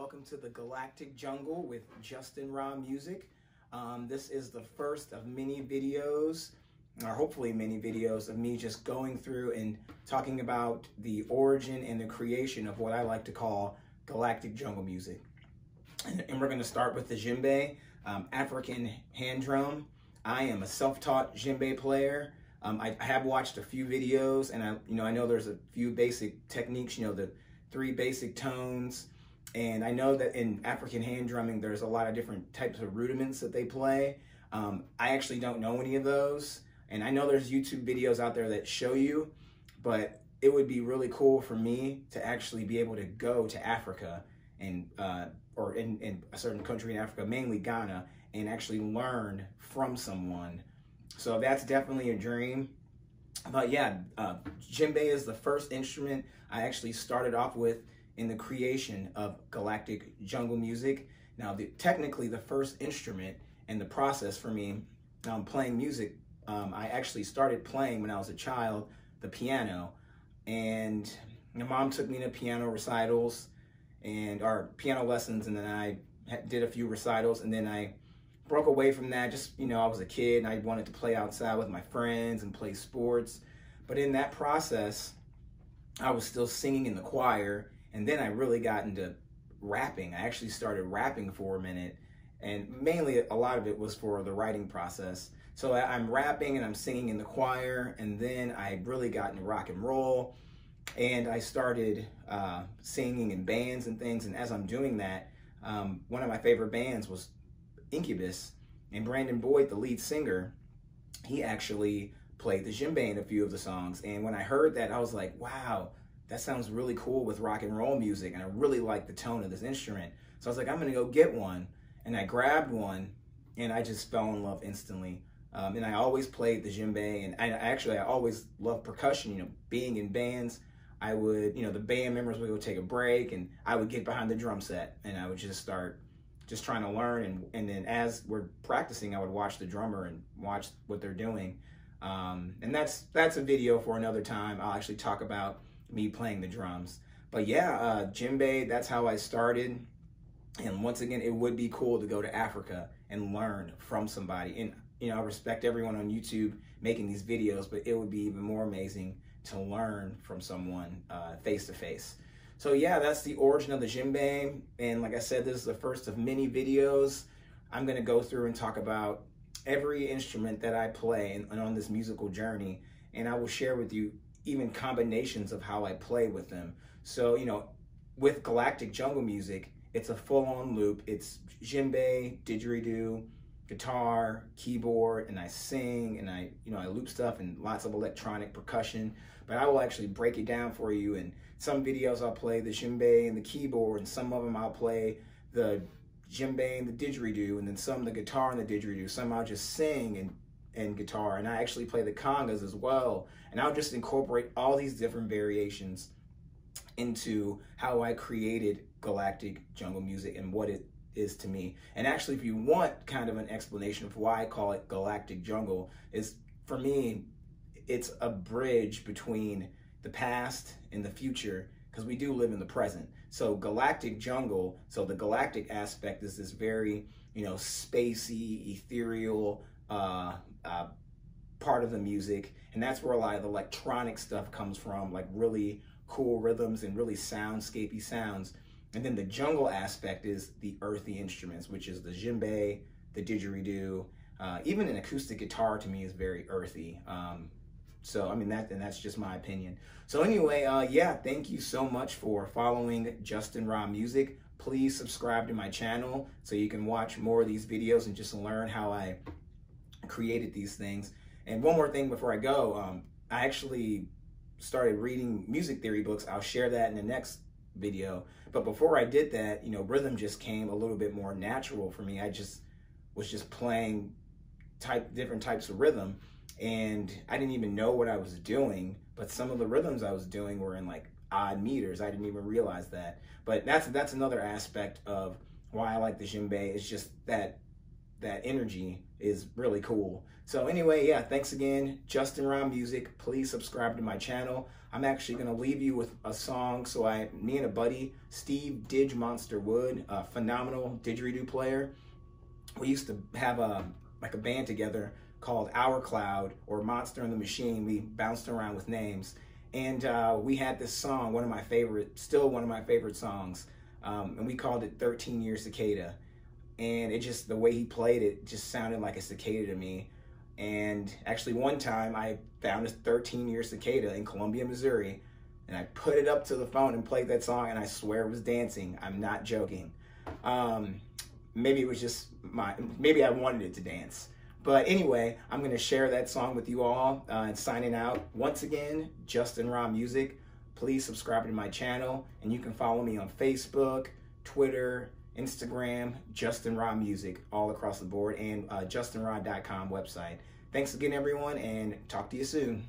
welcome to the Galactic Jungle with Justin Ra Music. This is the first of many videos, or hopefully many videos, of me just going through and talking about the origin and the creation of what I like to call Galactic Jungle music. And we're going to start with the Djembe, African hand drum. I am a self-taught Djembe player. I have watched a few videos, and I know there's a few basic techniques, the 3 basic tones. And I know that in African hand drumming, there's a lot of different types of rudiments that they play. I actually don't know any of those. And I know there's YouTube videos out there that show you, but it would be really cool for me to actually be able to go to Africa and, or in a certain country in Africa, mainly Ghana, and actually learn from someone. So that's definitely a dream. But yeah, Djembe is the first instrument I actually started off with in the creation of Galactic Jungle music. Now, technically the first instrument and the process for me playing music, I actually started playing when I was a child, the piano. And my mom took me to piano recitals or piano lessons, and then I did a few recitals, and then I broke away from that. Just, I was a kid and I wanted to play outside with my friends and play sports. But in that process, I was still singing in the choir. And then I really got into rapping. I actually started rapping for a minute, and mainly a lot of it was for the writing process. So I'm rapping and I'm singing in the choir, and then I really got into rock and roll, and I started singing in bands and things. And as I'm doing that, one of my favorite bands was Incubus, and Brandon Boyd, the lead singer, he actually played the djembe in a few of the songs. And when I heard that, I was like, wow, that sounds really cool with rock and roll music, and I really like the tone of this instrument. So I was like, I'm gonna go get one. And I grabbed one, and I just fell in love instantly. And I always played the djembe, and I always loved percussion. Being in bands, I would, the band members would go take a break, and I would get behind the drum set, and I would just start trying to learn. And then as we're practicing, I would watch the drummer and watch what they're doing. And that's a video for another time. I'll actually talk about me playing the drums. But yeah, djembe, that's how I started. And once again, it would be cool to go to Africa and learn from somebody. And I respect everyone on YouTube making these videos, but it would be even more amazing to learn from someone face to face. So yeah, that's the origin of the djembe. And like I said, this is the first of many videos. I'm gonna go through and talk about every instrument that I play and on this musical journey. And I will share with you even combinations of how I play with them. So, with Galactic Jungle music, it's a full-on loop. It's djembe, didgeridoo, guitar, keyboard, and I sing, and I loop stuff, and lots of electronic percussion. But I will actually break it down for you. And some videos I'll play the djembe and the keyboard, and some of them I'll play the djembe and the didgeridoo, and then some the guitar and the didgeridoo. Some I'll just sing and guitar, and I actually play the congas as well. And I'll just incorporate all these different variations into how I created Galactic Jungle music and what it is to me. And actually, if you want kind of an explanation of why I call it Galactic Jungle, is for me, it's a bridge between the past and the future, because we do live in the present. So Galactic Jungle, so the galactic aspect is this very, spacey, ethereal part of the music, and that's where a lot of the electronic stuff comes from, like really cool rhythms and really soundscapey sounds. And then the jungle aspect is the earthy instruments, which is the djembe, the didgeridoo, even an acoustic guitar to me is very earthy. So I mean, that's just my opinion. So anyway, yeah, thank you so much for following Justin Ra Music. Please subscribe to my channel so you can watch more of these videos and just learn how I created these things. And one more thing before I go, I actually started reading music theory books. I'll share that in the next video. But before I did that, rhythm just came a little bit more natural for me. I was just playing different types of rhythm, and I didn't even know what I was doing, but some of the rhythms I was doing were in like odd meters. I didn't even realize that. But that's another aspect of why I like the djembe. It's just that that energy is really cool. So anyway, yeah, thanks again, Justin Ra Music. Please subscribe to my channel. I'm actually gonna leave you with a song. So me and a buddy, Steve Didge Monster Wood, a phenomenal didgeridoo player. We used to have a band together called Our Cloud or Monster in the Machine. We bounced around with names. And we had this song, still one of my favorite songs. And we called it 13 Year Cicada. And it just, the way he played it just sounded like a cicada to me. And actually one time I found this 13 Year Cicada in Columbia, Missouri, and I put it up to the phone and played that song, and I swear it was dancing. I'm not joking. Maybe it was just maybe I wanted it to dance. But anyway, I'm going to share that song with you all. And signing out, once again, Justin Ra Music. Please subscribe to my channel, and you can follow me on Facebook, Twitter, Instagram, Justin Ra Music, all across the board, and justinra.com website. Thanks again, everyone, and talk to you soon.